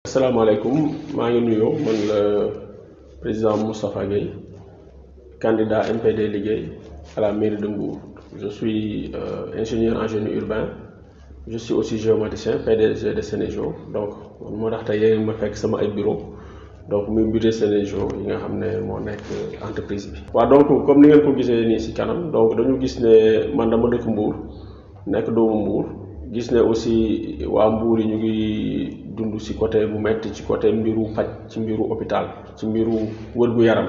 Asalaamaaleykum, maa ngi nuyoo man la président Moustapha Gueye, candidat MPD Liggéey à la mairie de Mbour. Je suis ingénieur en génie urbain, je suis aussi géomaticien, PDG de Sénégeo. Donc moo tax tey yéen ma fekk sama ay bureau donc muy bureau Sénégeo yi nga xam ne moo nekk entreprise bi. waaw donc comme ni ngeen ko gisee nii ci kanam donc dañu gis ne man dama dëkk Mbour nekk doomu Mbour. gis ne aussi waa Mbour yi ñu ngi dund ci côté bu metti ci côté mbiru faj ci mbiru hôpital ci mbiru wër-gu-yaram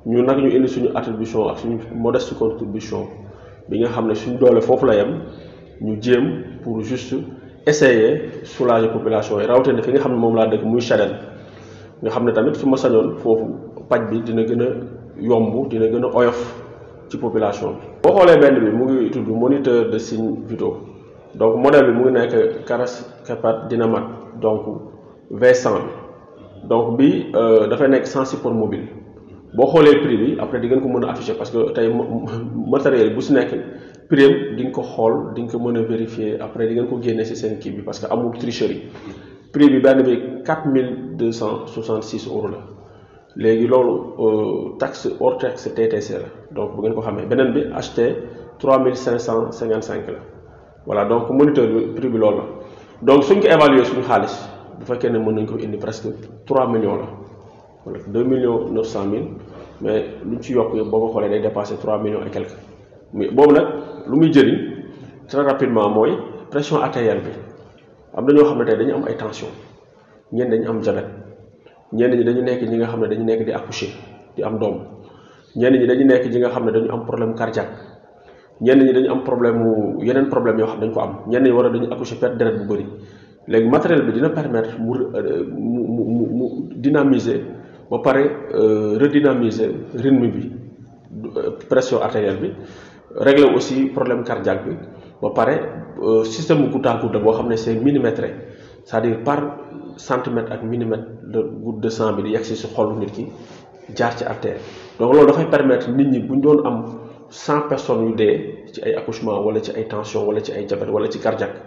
ñu nag ñu indi suñu attribution ak suñu modeste contribution bi nga xam ne suñu doole foofu la yem ñu jéem pour juste essayer soulager population yi rawatina fi nga xam ne moom laa dëkk muy Chadène nga xam ne tamit fi ma sañoon foofu paj bi dina gën a yomb dina gën a oyof ci population bi. boo xoolee benn bi mu ngi tudd moniteur de signe vitaux. Donc modèle bi mu ngi nekk Caras Capat Dynamat donc V100 donc bi dafay nekk sans support mobile boo xoolee prix bi après di ngeen ko mën a afficher parce que tey matériel bu si nekk prix am di nga ko xool di nga ko mën a vérifier après di ngeen ko génne si seen kii bi parce que amul tricherie prix bi benn bi 4266 € la léegi loolu taxe hors taxe TTC la donc bu ngeen ko xamee beneen bi acheté 3555 la. Voilà donc moniteur bi prix bi loolu la donc suñ ko évaluer suñu xaalis bu fekkee ne mën nañ ko indi presque 3 millions la wala 2 millions 900 000 mais luñ ci yokk yëpp boo ko xoolee day dépasser 3 millions et quelques mais boobu nag lu muy jëriñ très rapidement mooy pression artérielle bi am na ñoo xam ne tey dañu am ay tension ñenn dañu am diabète ñenn ñi dañu nekk ñi nga xam ne dañu nekk di accoucher di am doom ñenn ñi dañu nekk ñi nga xam ne dañu am problème cardiaque ñenn ñi dañu am problème yeneen problème yoo xam dañ ko am ñenn ñi war a dañu accoucher perte deret bu bëri léegi matériel bi dina permettre mu dynamiser ba pare redynamiser rythme bi pression artérielle bi régler aussi problème cardiaque bi ba pare système bu goutte à goutte boo xam ne c'est millimétré c'est-à-dire par centimètre ak millimètre de goutte de sang bi di yegsi si xolu nit ki jaar ci artère donc loolu dafay permettre nit ñi bu ñu doon am 100 personnes yu dee ci ay accouchement wala ci ay tension wala ci ay diabète wala ci cardiaque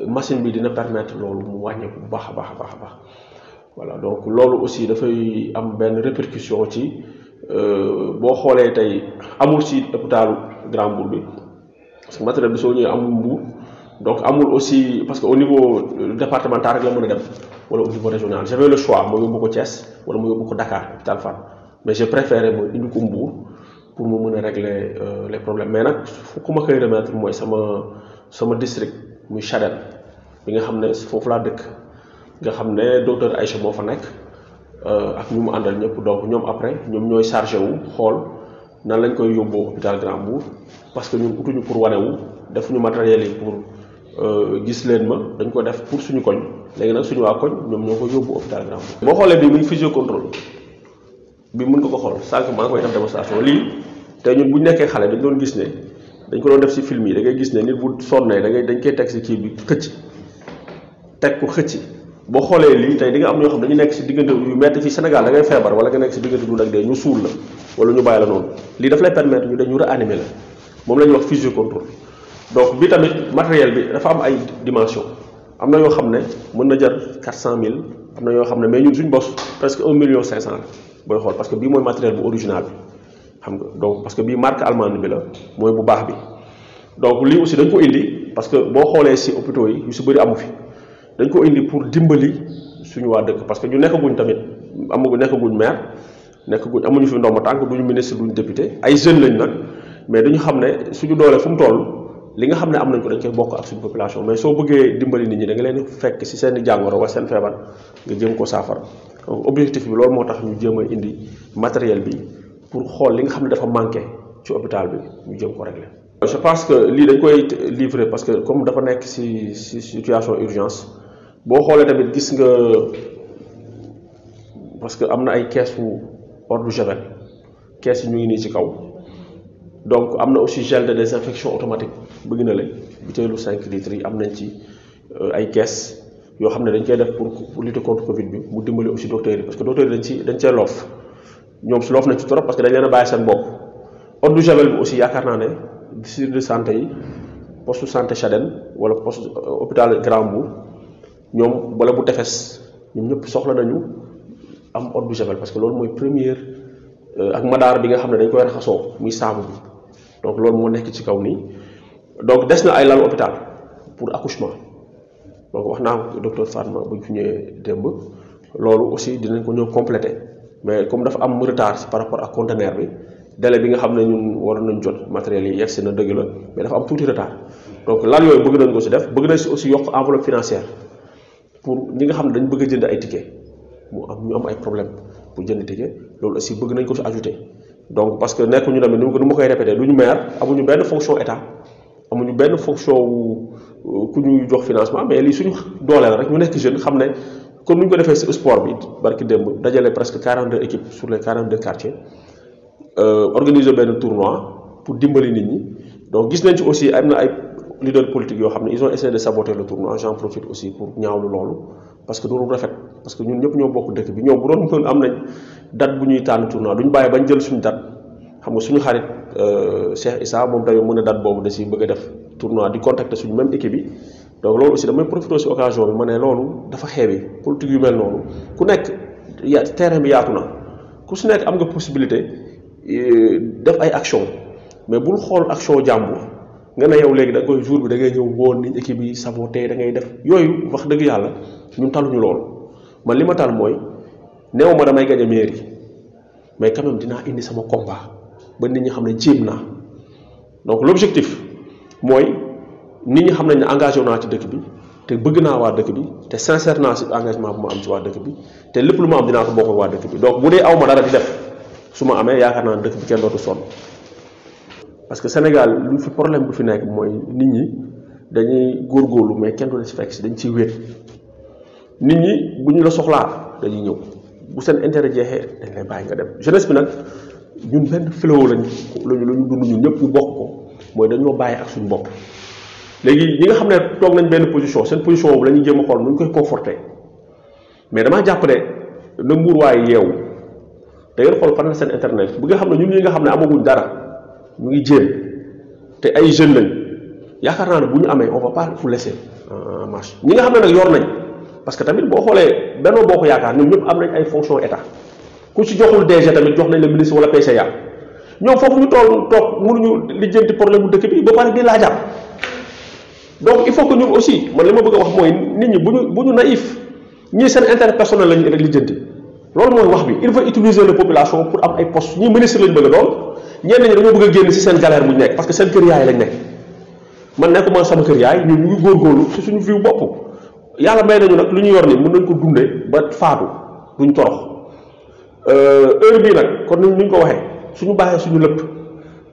machine bi dina permettre loolu mu wàññeeku bu baax a baax voilà donc loolu aussi dafay am benn répercussion ci boo xoolee tey amul ci hôpitalu Grand Mbour bi parce que matériel bi soo ñëwee amul Mbour donc amul aussi parce que au niveau départemental rek la mën a dem wala au niveau régional j'avais le choix ma yóbbu ko Thiès wala ma yóbbu ko Dakar hôpital Fann mais j'ai préféré ma indi ko Mbour pour mu mën a régler les problèmes mais nag fu ma koy remettre mooy sama district muy Chadène bi nga xam ne foofu laa dëkk nga xam ne docteur Aïcha moo fa nekk ak ñu mu àndal ñëpp donc ñoom après ñoom ñooy chargé wu xool nan lañ koy yóbboo hôpital Grand Mbour parce que ñun utuñu pour wane wu defuñu matériel yi pour gis leen ma dañ ko def pour suñu koñ léegi nag suñu waa koñ ñoom ñoo ko yóbbu hôpital Grand Mbour. boo xoolee bi muy physio contrôle bi mën nga ko xool sànq maa ngi koy def démonstration lii te ñun bu ñu nekkee xale dañ doon gis ne dañ ko doon def ci film yi da ngay gis ne nit bu sonnee dañ koy teg ci kii bi xëcc teg ko xëcc boo xoolee lii tey di nga am ñoo xam dañu nekk ci diggante yu metti fii Sénégal da ngay feebar wala nga nekk ci diggante dund ak dee ñu suul la wala ñu bàyyi la noonu lii daf lay permettre ñu dañu réanimer la moom la ñuy wax physio contrôle donc bi tamit matériel bi dafa am ay dimension am na yoo xam ne mën na jar 400 000 am na yoo xam ne mais ñun suñu bos presque 1 million 500 la booy xool parce que bii mooy matériel bu original bi xam nga donc parce que bii marque allemande bi la mooy bu baax bi donc lii aussi dañ ko indi parce que boo xoolee ci hôpitaux yi yu ci bëri amu fi dañ ko indi pour dimbali suñu waa dëkk parce que ñu nekkaguñ tamit nekkaguñ maire amuñu fi ndomba tànk duñu ministre duñu député ay jeunes lañ nag mais dañu xam ne suñu doole fu mu toll li nga xam ne am nañ ko dañ koy bokk ak suñu population mais soo bëggee dimbali nit ñi da nga leen fekk ci seen jàngoro wala seen feebar nga jéem ko saafara donc objectif bi loolu moo tax ñu jéem a indi matériel bi pour xool li nga xam ne dafa manqué ci hôpital bi ñu jéem ko régler. je pense que lii dañ koy livrer parce que comme dafa nekk ci situation urgence boo xoolee tamit gis nga parce que am na ay kees fu eau de javel kees yi ñu ngi nii ci kaw donc am na aussi gel de désinfection automatique bëgg na la butéelu 5 litres yi am nañ ci ay kees yoo xam ne dañ koy def pour lutter contre Covid bi mu dimbali aussi docteurs yi parce que docteurs yi dañ cee loof ñoom si loof nañ ci trop parce que dañ leen a bàyyi seen bopp eau de javel bi aussi yaakaar naa ne district de santé yi poste santé Chadène wala poste hôpital Grand Mbour ñoom wala bu tefes ñun ñëpp soxla nañu am eau de javel parce que loolu mooy première ak madaar bi nga xam ne dañ koy raxasoo muy saabu bi donc loolu moo nekk ci kaw nii donc des na ay lal hôpital pour accouchement donc wax naa ko docteur Fatma bu ñu fi ñëwee démb loolu aussi dinañ ko ñëw complété mais comme dafa am retard par rapport ak conteneur bi délai bi nga xam ne ñun waroon nañ jot matériels yi yegsi na dëgg la mais dafa am tuuti retard donc lal yooyu bëgg nañ ko si def bëgg nañ si aussi yokk enveloppe financière pour ñi nga xam ne dañ bëgg a jënd ay ticket ñu am ay problème pour jënd ticket loolu aussi bëgg nañ ko si ajouté donc parce que nekkuñu tamit ni ma koy répété duñu maire amuñu benn fonction état amuñu benn fonction ku ñuy jox financement mais lii suñu doole la rek ñu nekk jeune xam ne comme ni ñu ko defee si sport bi barki démb dajale presque 42 équipes sur les 42 quartiers organiser benn tournoi pour dimbali nit ñi donc gis nañ ci aussi am na ay leaders politiques yoo xam ne ils ont essayé de saboter le tournoi j'en profite aussi pour ñaawlu loolu parce que doonu rafet parce que ñun ñëpp ñoo bokk dëkk bi ñoom bu doon mën am nañ date bu ñuy tànn tournoi duñu bàyyi bañ jël suñu date xam nga suñu xarit Cheikh Issa moom tamit mën a date boobu da si bëgg a def tournoi di contacter suñu même équipe yi donc loolu aussi damay profiter si occasion bi ma ne loolu dafa xeebi politique yu mel noonu ku nekk terrain bi yaatu na ku si nekk am nga possibilité def ay action mais bul xool action jàmbur nga ne yow léegi da koy jour bi da ngay ñëw woon ni équipe yi saboté da ngay def yooyu wax dëgg yàlla ñun taluñu loolu man li ma tal mooy néew ma damay gañ a mairie mais quand même dinaa indi sama combat ba nit ñi xam ne jéem naa donc l'objectif mooy nit ñi xam nañ ne engagé naa ci dëkk bi te bëgg naa waa dëkk bi te sincère naa si engagement bu ma am ci waa dëkk bi te lépp lu ma am dinaa ko bokk ak waa dëkk bi donc bu dee aw ma dara di def su ma amee yaakaar naa dëkk bi kenn dootu sonn parce que Sénégal lu fi problème bu fi nekk mooy nit ñi dañuy góorgóorlu mais kenn du la si fekk si dañ ciy wéet nit ñi bu ñu la soxlaa dañuy ñëw bu seen intérêt jeexee dañ lay bàyyi nga dem jeunesse bi nag ñun benn fléau lañu dund ñun ñëpp ñu bokk ko mooy dañoo bàyyi ak suñu bopp léegi ñi nga xam ne toog nañ benn position seen position boobu la ñuy jéem a xool nu ñu koy conforté mais damaa jàpp ne na mbuur waaye yeewu da ngeen xool fan la seen internet bi nga xam ne ñun ñi nga xam ne amaguñ dara ñu ngi jéem te ay jeunes lañ yaakaar naa ne bu ñu amee on va pas vous laisser en marche ñi nga xam ne nag yor nañ parce que tamit boo xoolee Benno Bokk Yaakaar ñoom ñëpp am nañ ay fonction état ku ci joxul DG tamit jox nañ la ministre wala PCA ñoom foofu ñu toog mënuñu lijjanti problème bu dëkk bi ba pare di laajaat donc il faut que ñun aussi man li ma bëgg a wax mooy nit ñi bu ñu naïf ñii seen intérêt personnel lañ rek lijjanti loolu mooy wax bi il faut utiliser la population pour am ay postes ñii ministre lañ bëgg a doon ñenn ñi dañoo bëgg a génn si seen galère bu ñu nekk parce que seen kër yaay lañ nekk man nekkuma sama kër yaay ñun ñu ngi góorgóorlu si suñu vie bopp yàlla may nañu nag lu ñu yor ni mën nañ ko dundee ba faatu duñ torox heure bii nag kon ni ñu ko waxee suñu bàyyee suñu lépp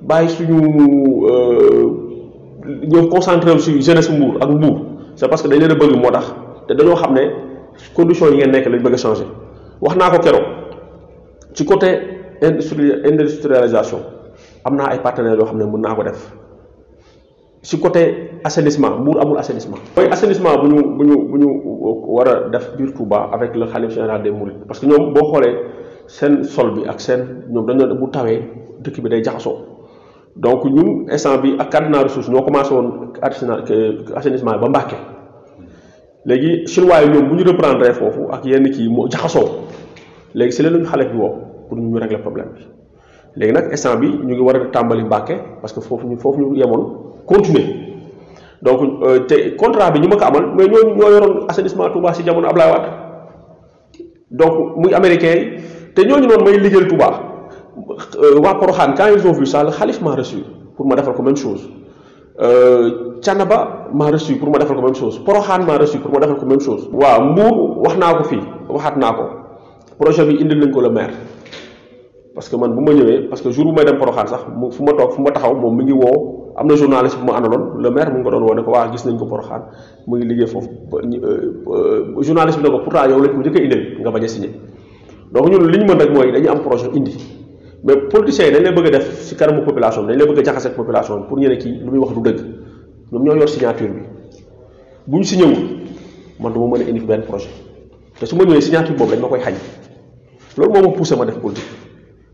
bàyyi suñu ñëw concentré wu si jeunesse Mbour ak Mbour c'est parce que dañ leen a bëgg moo tax te dañoo xam ne conditions yi ngeen nekk lañ bëgg a changer wax naa ko keroog ci côté industrialisation am naa ay partenaires yoo xam ne mën naa ko def ci côté assainissement Mbour amul assainissement. mooy assainissement bu ñu war a def biir Touba avec le khalife général des Mourides parce que ñoom boo xoolee seen sol bi ak seen ñoom dañoo bu tawee dëkk bi day jaxasoo donc ñun instant bi ak Cardinal Ressources ñoo commencé woon assainissement ba Mbàkke léegi chinois yi ñoom bu ñu reprendre foofu ak yenn kii moo jaxasoo léegi si leen ñu xale bi woo pour ñu régler problème bi léegi nag instant bi ñu ngi war a tàmbali Mbàkke parce que foofu ñu yemoon continuer donc te contrat bi ñu ma ko amal mais ñoo yoroon assainissement Touba si jamono Ablaye Wade donc muy américain yi te ñooñu noonu may liggéeyal Touba waa Porokhane quand ils ont vu ça le xalif m'a reçu pour ma defal ko même chose Thiénaba m'a reçu pour ma defal ko même chose Porokhane m'a reçu pour ma defal ko même chose. waaw Mbour wax naa ko fii waxaat naa ko projet bi indil nañ ko le maire parce que man bu ma ñëwee parce que jour bu may dem Porokhane sax fu ma toog fu ma taxaw moom mi ngi woo am na journaliste bu ma àndaloon le maire mu ngi ko doon woo ne ko waa gis nañ ko Porokhane mu ngi liggéey foofu journaliste bi ne ko pourtant yow lañ ko njëkk a indil nga bañ a signé donc ñun li ñu mën rek mooy dañu am projet indi mais politiciens yi dañ lay bëgg a def si kanamu population dañ lay bëgg a jaxase ak population pour ñu ne kii lu muy wax du dëgg ñoom ñoo yor signature bi bu ñu signé wul man du ma mën a indi benn projet te su ma ñëwee signature boobu dañ ma koy xañ loolu moo ma poussé ma def politique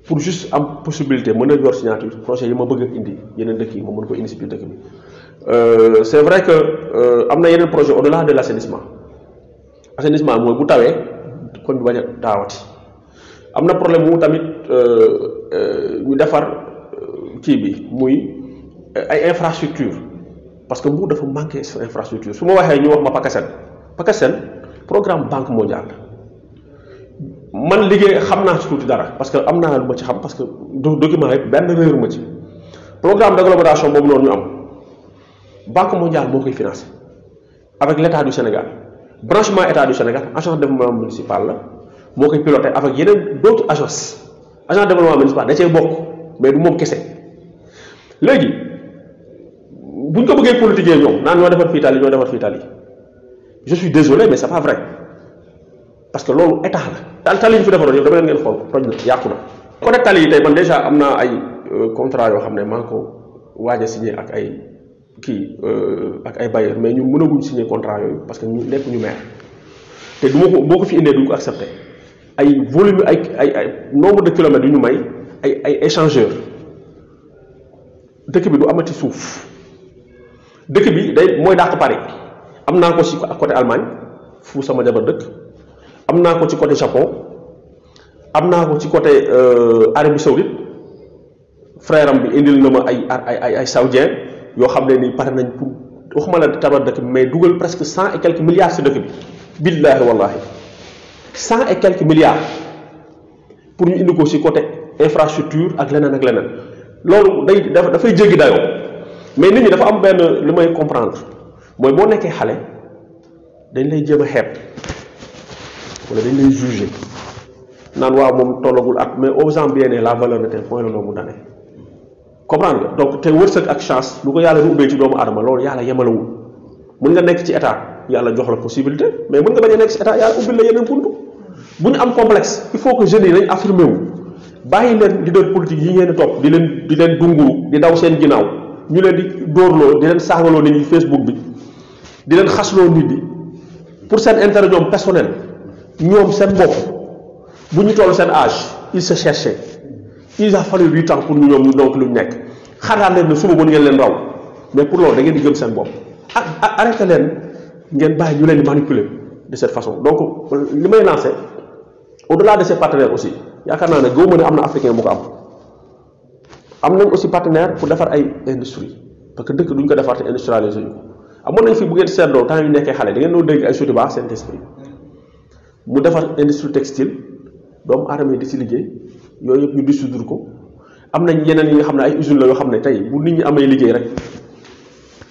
pour juste am possibilité mën a yor signature projet yi ma bëgg a indi yeneen dëkk yi ma mën ko indi si biir dëkk bi c'est vrai que am na yeneen projet au delà de l'assainissement mooy bu tawee koñ bi bañ a daawati am na problème mu tamit ñu defar kii bi muy ay infrastructure parce que Mbour dafa manqué infrastructure su ma waxee ñu wax ma PACASEN programme banque mondiale man liggéey xam naa ci tuuti dara parce que am naa lu ma ci xam parce que document yëpp benn réeru ma ci programme d'agglomération boobu noonu ñu am banque mondiale moo koy financé avec l'état du Sénégal branchement état du Sénégal agence de développement municipal la moo koy piloté avec yeneen d'autres agences agence de développement municipal da cee bokk mais du moom kese léegi bu ñu ko bëggee politiquer ñoom naan ñoo defar fii tali je suis désolé mais c'est pas vrai parce que loolu état la tali yi fi defaroon yow dama leen ngeen xool toj na yàqu na côté tali yi tey man déjà am naa ay contrat yoo xam ne maa ngi ko waaj a signé ak ay ak ay bailleurs mais ñun mënaguñ signé contrat yooyu parce que ñu nekk ñu maire te du ma ko boo ko fi indee duñ ko accepté ay volume ay nombre de kilomètres yu ñu may ay échangeurs dëkk bi du amati suuf dëkk bi day mooy dàq Paris am naa ko ci côté Allemagne fu sama jabar dëkk am naa ko ci côté Japon am naa ko ci côté Arabie Saoudite frère am bi indil na ma ay saoudien yoo xam ne ni pare nañ pour waxuma la tabax dëkk bi mais dugal presque 100 et quelques milliards ci dëkk bi billaahi wallaahi 100 et quelques milliards pour ñu indi ko ci côté infrastructure ak leneen loolu dafay jéggi dayoo mais nit ñi dafa am benn li may comprendre mooy boo nekkee xale dañ lay jéem a xeeb wala dañ lay juger naan waaw moom tollagul at mais aux gens bien la valeur de tel point le nombre d'années comprendre nga donc te wërsëg ak chance lu ko yàlla di ubbee ci doomu adama loolu yàlla yemalawul mën nga nekk ci état yàlla jox la possibilité mais mën nga bañ a nekk ci état yàlla ubbil la yeneen buntu bu ñu am complexe il faut que jeunes yi nañ affirmé wu bàyyi leen leader politique yi ngeen di topp di leen dunguru di daw seen ginnaaw ñu leen di dóorloo di leen saagaloo nit ñi Facebook bi di leen xasloo nit ñi pour seen intérêt ñoom personnel ñoom seen bopp bu ñu toll seen âge il se cherchait il a fallu 8 ans pour ñu ñoom ñu donc lu ñu nekk xalaat leen ne suba mën ngeen leen raw mais pour loolu da ngeen di gëm seen bopp ak arrêté leen ngeen bàyyi ñu leen di manipuler de cette façon donc li may lancé au-delà de ces partenaires aussi yaakaar naa ne gëwuma ne am na africain bu ko am nañ aussi partenaire pour defar ay industrie parce que dëkk duñ ko defar te industrialisé ñu ko amoon nañ fi bu ngeen seetloo temps yu nekkee xale da ngeen doon dégg ay Sotiba seen esprit mu defar industrie textile doomu aadama yi di si liggéey yooyu yëpp ñu dissoudre ko am nañ yeneen yi nga xam ne ay usines la yoo xam ne tey bu nit ñi amee liggéey rek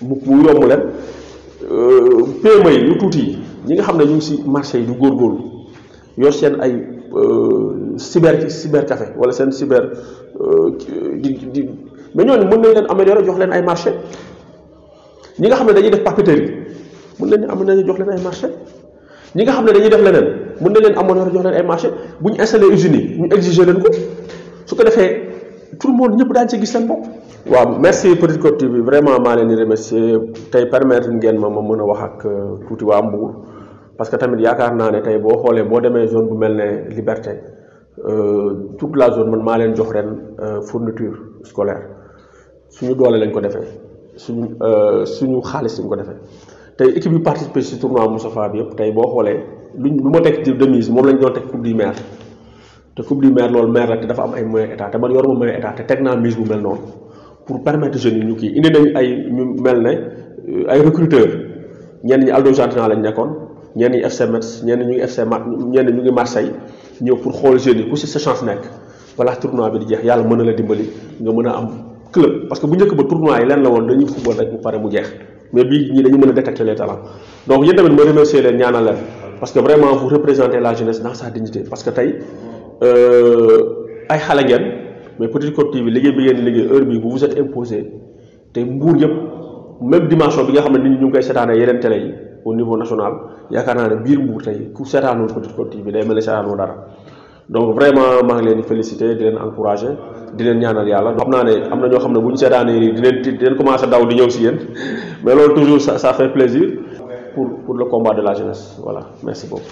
mu yomb leen PME yi yu tuuti yi ñi nga xam ne ñu ngi si marché yi du góorgóorlu yor seen ay cyber café wala seen cyber mais ñooñu mën nañ leen améliorer jox leen ay marché ñi nga xam ne dañuy def papeterie mën nañ améliorer jox leen ay marché ñi nga xam ne dañuy def leneen mën nañ leen améliorer jox leen ay marché bu ñu installé usines yi ñu exiger leen ko su ko defee tout le monde ñëpp daañu ci gis seen bopp. waaw merci Petite Côte TV vraiment maa leen di remercier tey permettre ngeen ma mën a wax ak tuuti waa Mbour parce que tamit yaakaar naa ne tey boo xoolee boo demee zone bu mel ne Liberté toute la zone man maa leen jox ren fourniture scolaire suñu doole lañ ko defee suñu xaalis lañ ko defee tey équipe yu participé ci tournoi Moustapha bi yëpp tey boo xoolee lu ma teg ci demise moom lañ doon teg coupe du maire te coupe du maire loolu maire la te dafa am ay moyens état te man yoruma moyen état te teg naa mise bu mel noonu pour permettre jeunes yi ñu kii indi nañ ay ñu mel ne ay recruteurs ñenn ñi Aldo Gentina lañ nekkoon ñenn ñi FC Metz ñenn ñu ngi ñenn ñu ngi Marseille ñëw pour xool jeunes yi ku si sa chance nekk voilà tournoi bi di jeex yàlla mën na la dimbali nga mën a am club parce que bu njëkk ba tournoi yi leen la woon dañuy football rek mu pare mu jeex mais bii ñii dañu mën a détecter les talents donc yéen tamit ma remercier leen ñaanal leen parce que vraiment vous représentez la jeunesse dans sa dignité parce que tey ay xale ngeen mais Petite Côte TV liggéey bi ngeen di liggéey heure bii bu vous êtes imposé te Mbour yëpp même dimension bi nga xam ne nit ñi ñu ngi koy seetaanee yeneen télé yi au niveau national yaakaar naa ne biir Mbour tey ku seetaanul Petite Côte TV day mel ni seetaanul dara donc vraiment maa ngi leen di féliciter di leen encourager di leen ñaanal yàlla xam naa ne am na ñoo xam ne bu ñu seetaanee di leen commencer daw di ñëw si yéen mais loolu toujours ça fait plaisir pour le combat de la jeunesse voilà merci beaucoup.